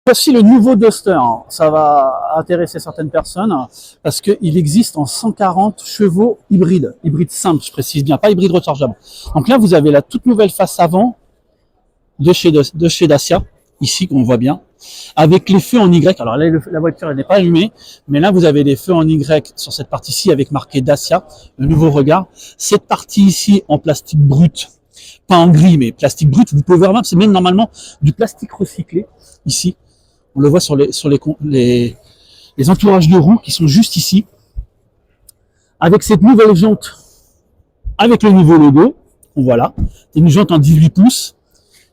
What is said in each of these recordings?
Voici le nouveau Duster. Ça va intéresser certaines personnes parce qu'il existe en 140 chevaux hybrides. Hybride simple, je précise bien, pas hybride rechargeable. Donc là, vous avez la toute nouvelle face avant de chez Dacia, ici, qu'on voit bien, avec les feux en Y. Alors là, la voiture, elle n'est pas allumée, mais là, vous avez les feux en Y sur cette partie-ci avec marqué Dacia, le nouveau regard. Cette partie ici en plastique brut, pas en gris, mais plastique brut. Vous pouvez voir même, c'est même normalement du plastique recyclé, ici. On le voit sur les entourages de roues qui sont juste ici. Avec cette nouvelle jante, avec le nouveau logo, on voit là. C'est une jante en 18 pouces.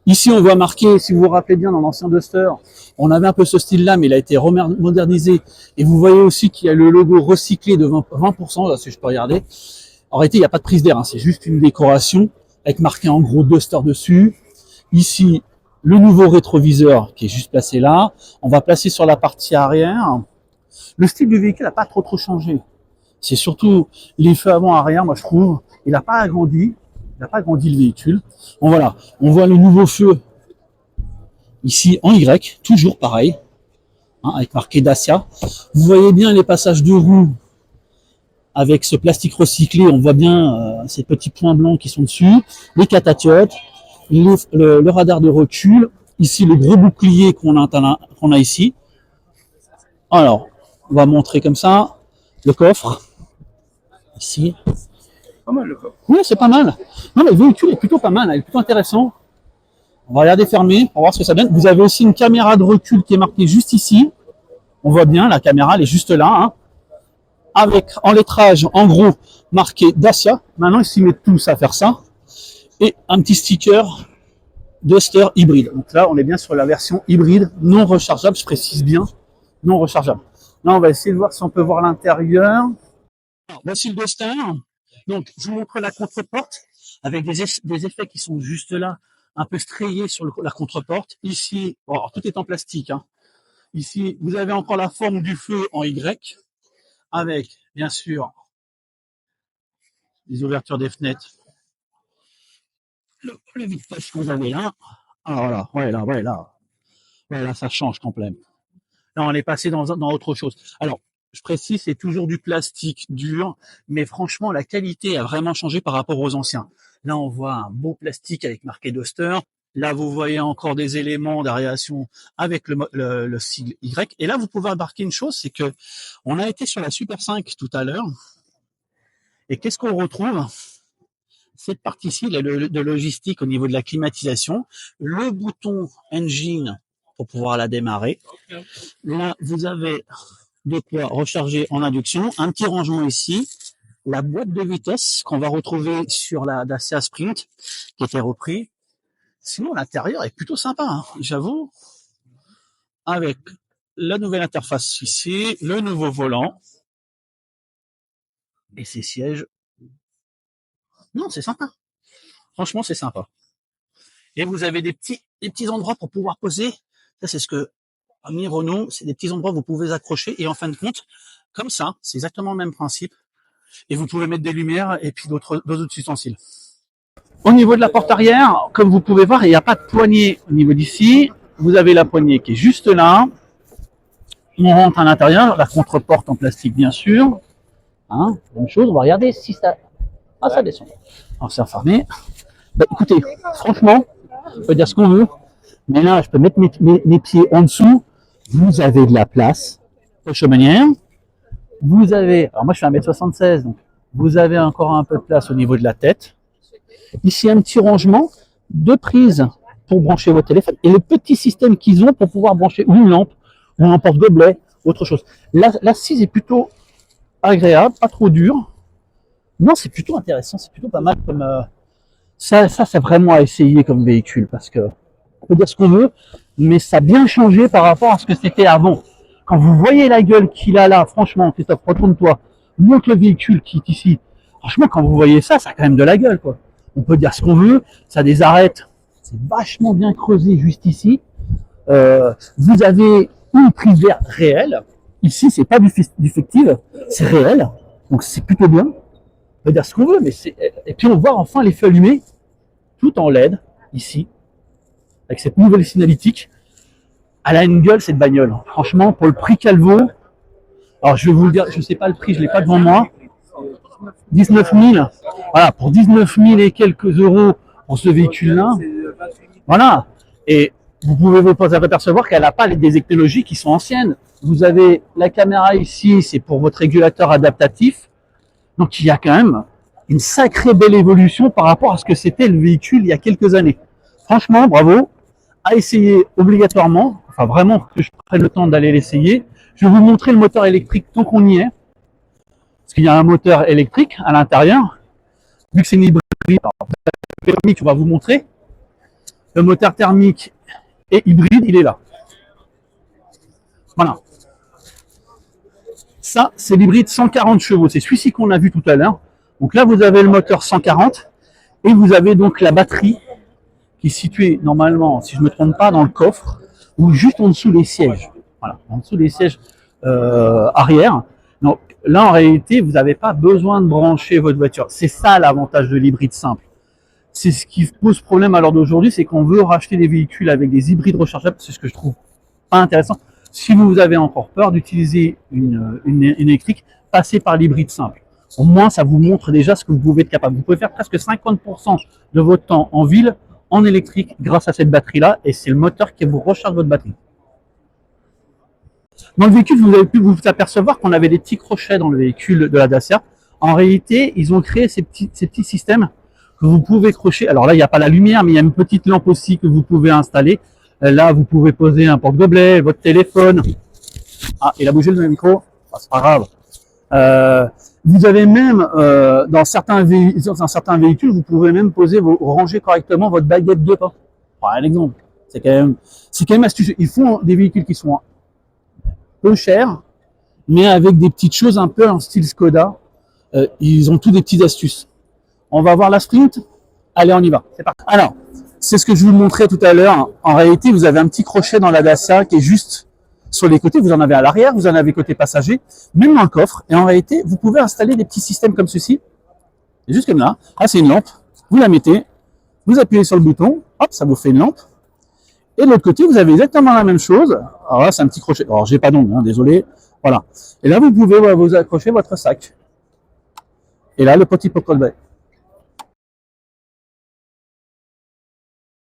Ici, on voit marqué, si vous vous rappelez bien, dans l'ancien Duster, on avait un peu ce style-là, mais il a été modernisé. Et vous voyez aussi qu'il y a le logo recyclé de 20%, là, si je peux regarder. En réalité, il n'y a pas de prise d'air, hein, c'est juste une décoration avec marqué en gros Duster dessus. Ici, le nouveau rétroviseur qui est juste placé là. On va placer sur la partie arrière. Le style du véhicule n'a pas trop changé. C'est surtout les feux avant-arrière, moi je trouve. Il n'a pas agrandi. Il n'a pas agrandi le véhicule. Bon voilà, on voit le nouveau feu ici en Y, toujours pareil, hein, avec marqué Dacia. Vous voyez bien les passages de roues avec ce plastique recyclé. On voit bien ces petits points blancs qui sont dessus. Les catastrophes. Le radar de recul, ici le gros bouclier qu'on a ici. Alors, on va montrer comme ça le coffre, ici. Pas mal le coffre. Oui, c'est pas mal. Non, mais le véhicule est plutôt pas mal, il est plutôt intéressant. On va regarder fermé pour voir ce que ça donne. Vous avez aussi une caméra de recul qui est marquée juste ici. On voit bien, la caméra, elle est juste là, hein. Avec en lettrage, en gros, marqué Dacia. Maintenant, ils s'y mettent tous à faire ça. Et un petit sticker Duster hybride. Donc là, on est bien sur la version hybride non rechargeable, je précise bien, non rechargeable. Là, on va essayer de voir si on peut voir l'intérieur. Voici le Duster. Donc, je vous montre la contreporte avec des effets qui sont juste là, un peu strayés sur la contreporte. Ici, bon, tout est en plastique, hein. Ici, vous avez encore la forme du feu en Y, avec, bien sûr, les ouvertures des fenêtres. Le vide-poche que vous avez là. Ah, voilà, là, ça change complètement. Là, on est passé dans autre chose. Alors, je précise, c'est toujours du plastique dur, mais franchement, la qualité a vraiment changé par rapport aux anciens. Là, on voit un beau plastique avec marqué Duster. Là, vous voyez encore des éléments d'aération avec le sigle Y. Et là, vous pouvez remarquer une chose, c'est que on a été sur la Super 5 tout à l'heure. Et qu'est-ce qu'on retrouve? Cette partie-ci de logistique au niveau de la climatisation, le bouton engine pour pouvoir la démarrer. Là, vous avez de quoi recharger en induction, un petit rangement ici, la boîte de vitesse qu'on va retrouver sur la Dacia Sprint qui était repris. Sinon, l'intérieur est plutôt sympa, hein, j'avoue, avec la nouvelle interface ici, le nouveau volant et ces sièges. Non, c'est sympa. Franchement, c'est sympa. Et vous avez des petits endroits pour pouvoir poser. Ça, c'est ce que a mis Renault. C'est des petits endroits où vous pouvez accrocher. Et en fin de compte, comme ça, c'est exactement le même principe. Et vous pouvez mettre des lumières et puis d'autres ustensiles. Au niveau de la porte arrière, comme vous pouvez voir, il n'y a pas de poignée au niveau d'ici. Vous avez la poignée qui est juste là. On rentre à l'intérieur, la contre-porte en plastique bien sûr. Hein, même chose, on va regarder si ça... Ah, ça descend. Alors c'est fermé. Bah, écoutez, franchement, on peut dire ce qu'on veut, mais là, je peux mettre mes pieds en dessous. Vous avez de la place. Poche manière. Vous avez, alors moi je fais 1m76, donc vous avez encore un peu de place au niveau de la tête. Ici, un petit rangement de prises pour brancher votre téléphone et le petit système qu'ils ont pour pouvoir brancher ou une lampe ou un porte-gobelet, autre chose. L'assise est plutôt agréable, pas trop dure. Non, c'est plutôt intéressant, c'est plutôt pas mal comme ça c'est vraiment à essayer comme véhicule parce que on peut dire ce qu'on veut, mais ça a bien changé par rapport à ce que c'était avant. Quand vous voyez la gueule qu'il a là, franchement, Christophe, retourne-toi, montre le véhicule qui est ici. Franchement, quand vous voyez ça, ça a quand même de la gueule, quoi. On peut dire ce qu'on veut, ça a des arêtes, c'est vachement bien creusé juste ici. Vous avez une prise d'air réelle. Ici, c'est pas du fictive, c'est réel. Donc c'est plutôt bien. On peut dire ce qu'on veut, mais c'est. Et puis on voit enfin les feux allumés, tout en LED, ici, avec cette nouvelle signalétique, Elle a une gueule, cette bagnole. Franchement, pour le prix qu'elle vaut, alors je vais vous le dire, je ne sais pas le prix, je ne l'ai pas devant moi. 19 000. Voilà, pour 19 000 et quelques euros pour ce véhicule-là. Voilà. Et vous pouvez vous apercevoir qu'elle n'a pas des technologies qui sont anciennes. Vous avez la caméra ici, c'est pour votre régulateur adaptatif. Donc il y a quand même une sacrée belle évolution par rapport à ce que c'était le véhicule il y a quelques années. Franchement, bravo. À essayer obligatoirement, enfin vraiment que je prenne le temps d'aller l'essayer. Je vais vous montrer le moteur électrique tant qu'on y est. Parce qu'il y a un moteur électrique à l'intérieur. Vu que c'est une hybride, thermique, on va vous montrer. Le moteur thermique et hybride, il est là. Voilà. Ça, c'est l'hybride 140 chevaux. C'est celui-ci qu'on a vu tout à l'heure. Donc là, vous avez le moteur 140 et vous avez donc la batterie qui est située normalement, si je ne me trompe pas, dans le coffre ou juste en dessous des sièges. Voilà, en dessous des sièges arrière. Donc là, en réalité, vous n'avez pas besoin de brancher votre voiture. C'est ça l'avantage de l'hybride simple. C'est ce qui pose problème à l'heure d'aujourd'hui, c'est qu'on veut racheter des véhicules avec des hybrides rechargeables. C'est ce que je trouve pas intéressant. Si vous avez encore peur d'utiliser une électrique, passez par l'hybride simple. Au moins, ça vous montre déjà ce que vous pouvez être capable. Vous pouvez faire presque 50% de votre temps en ville en électrique grâce à cette batterie-là, et c'est le moteur qui vous recharge votre batterie. Dans le véhicule, vous avez pu vous apercevoir qu'on avait des petits crochets dans le véhicule de la Dacia. En réalité, ils ont créé ces petits systèmes que vous pouvez crocher. Alors là, il n'y a pas la lumière, mais il y a une petite lampe aussi que vous pouvez installer. Là, vous pouvez poser un porte-gobelet, votre téléphone. Ah, il a bougé le micro. Ah, c'est pas grave. Vous avez même, dans certains véhicules, vous pouvez même ranger correctement votre baguette de pain. Par exemple, c'est quand même astucieux. Ils font des véhicules qui sont peu chers, mais avec des petites choses un peu en style Skoda. Ils ont tous des petites astuces. On va voir la Sprint. Allez, on y va. C'est parti. Alors, c'est ce que je vous montrais tout à l'heure. En réalité, vous avez un petit crochet dans la Dacia qui est juste sur les côtés. Vous en avez à l'arrière, vous en avez côté passager, même dans le coffre. Et en réalité, vous pouvez installer des petits systèmes comme ceci. Juste comme là. Ah, c'est une lampe. Vous la mettez, vous appuyez sur le bouton, hop, ça vous fait une lampe. Et de l'autre côté, vous avez exactement la même chose. Alors là, c'est un petit crochet. Alors, j'ai pas d'ongle, hein, désolé. Voilà. Et là, vous pouvez vous accrocher votre sac. Et là, le petit porte-gobelet.